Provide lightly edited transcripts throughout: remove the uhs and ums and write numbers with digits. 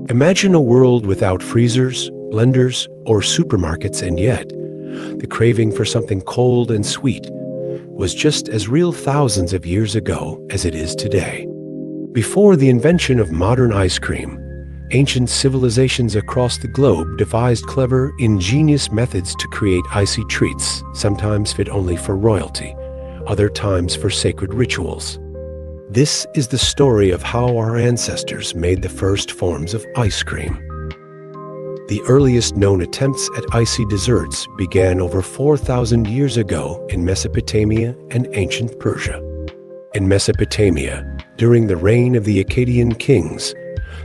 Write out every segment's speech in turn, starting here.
Imagine a world without freezers, blenders, or supermarkets, and yet the craving for something cold and sweet was just as real thousands of years ago as it is today. Before the invention of modern ice cream, ancient civilizations across the globe devised clever, ingenious methods to create icy treats, sometimes fit only for royalty, other times for sacred rituals. This is the story of how our ancestors made the first forms of ice cream. The earliest known attempts at icy desserts began over 4,000 years ago in Mesopotamia and ancient Persia. In Mesopotamia, during the reign of the Akkadian kings,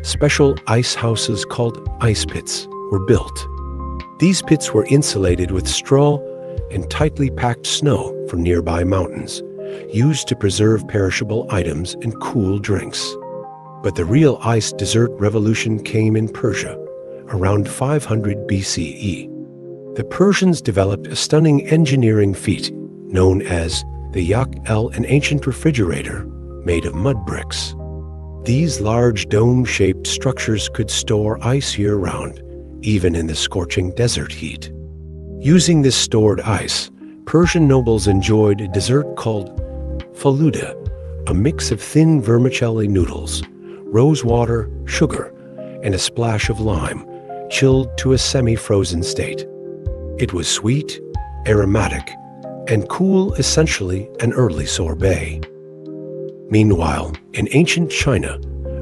special ice houses called ice pits were built. These pits were insulated with straw and tightly packed snow from nearby mountains, used to preserve perishable items and cool drinks. But the real ice dessert revolution came in Persia, around 500 BCE. The Persians developed a stunning engineering feat known as the yak-el, an ancient refrigerator made of mud bricks. These large dome-shaped structures could store ice year-round, even in the scorching desert heat. Using this stored ice, Persian nobles enjoyed a dessert called Faloodeh, a mix of thin vermicelli noodles, rose water, sugar, and a splash of lime, chilled to a semi-frozen state. It was sweet, aromatic, and cool, essentially an early sorbet. Meanwhile, in ancient China,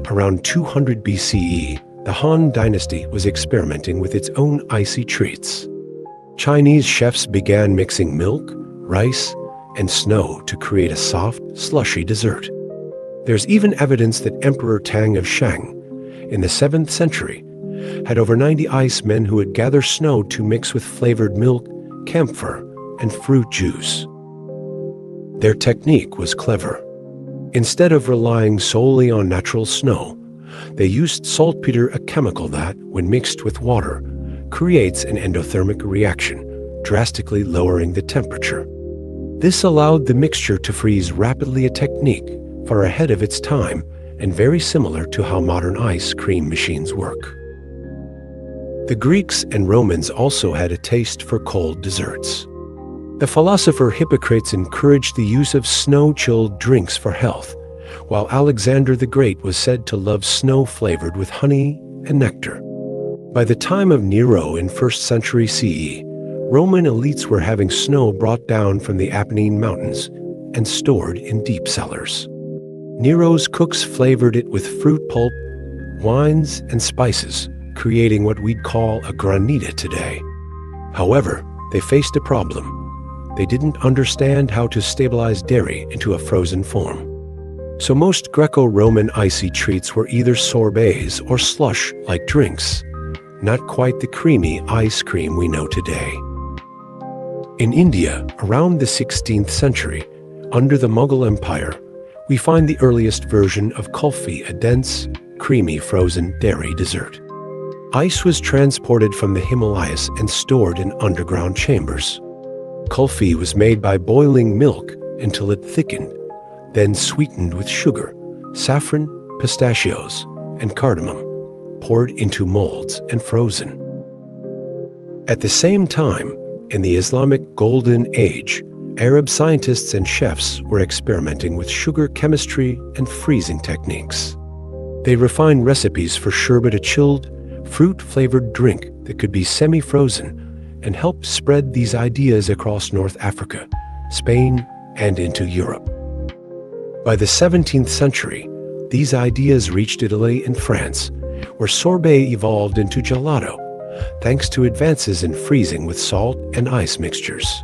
around 200 BCE, the Han Dynasty was experimenting with its own icy treats. Chinese chefs began mixing milk, rice, and snow to create a soft, slushy dessert. There's even evidence that Emperor Tang of Shang, in the 7th century, had over 90 ice men who would gather snow to mix with flavored milk, camphor, and fruit juice. Their technique was clever. Instead of relying solely on natural snow, they used saltpeter, a chemical that, when mixed with water, creates an endothermic reaction, drastically lowering the temperature. This allowed the mixture to freeze rapidly, a technique far ahead of its time and very similar to how modern ice cream machines work. The Greeks and Romans also had a taste for cold desserts. The philosopher Hippocrates encouraged the use of snow-chilled drinks for health, while Alexander the Great was said to love snow flavored with honey and nectar. By the time of Nero in 1st century CE, Roman elites were having snow brought down from the Apennine Mountains and stored in deep cellars. Nero's cooks flavored it with fruit pulp, wines, and spices, creating what we'd call a granita today. However, they faced a problem. They didn't understand how to stabilize dairy into a frozen form. So most Greco-Roman icy treats were either sorbets or slush-like drinks, not quite the creamy ice cream we know today. In India, around the 16th century, under the Mughal Empire, we find the earliest version of kulfi, a dense, creamy frozen dairy dessert. Ice was transported from the Himalayas and stored in underground chambers. Kulfi was made by boiling milk until it thickened, then sweetened with sugar, saffron, pistachios, and cardamom, poured into molds and frozen. At the same time, in the Islamic Golden Age, Arab scientists and chefs were experimenting with sugar chemistry and freezing techniques. They refined recipes for sherbet, a chilled, fruit-flavored drink that could be semi-frozen, and helped spread these ideas across North Africa, Spain, and into Europe. By the 17th century, these ideas reached Italy and France, where sorbet evolved into gelato, thanks to advances in freezing with salt and ice mixtures.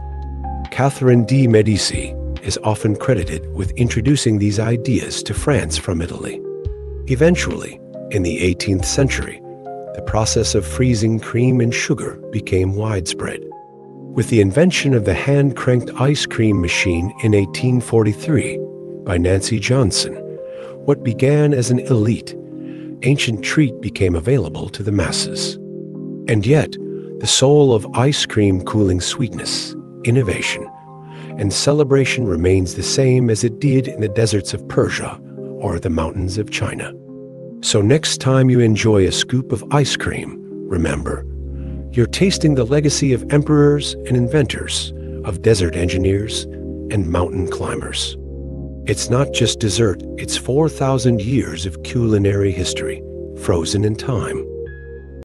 Catherine de' Medici is often credited with introducing these ideas to France from Italy. Eventually, in the 18th century, the process of freezing cream and sugar became widespread. With the invention of the hand-cranked ice cream machine in 1843 by Nancy Johnson, what began as an elite, ancient treat became available to the masses. And yet, the soul of ice cream cooling sweetness, innovation, and celebration remains the same as it did in the deserts of Persia or the mountains of China. So next time you enjoy a scoop of ice cream, remember, you're tasting the legacy of emperors and inventors, of desert engineers and mountain climbers. It's not just dessert, it's 4,000 years of culinary history, frozen in time.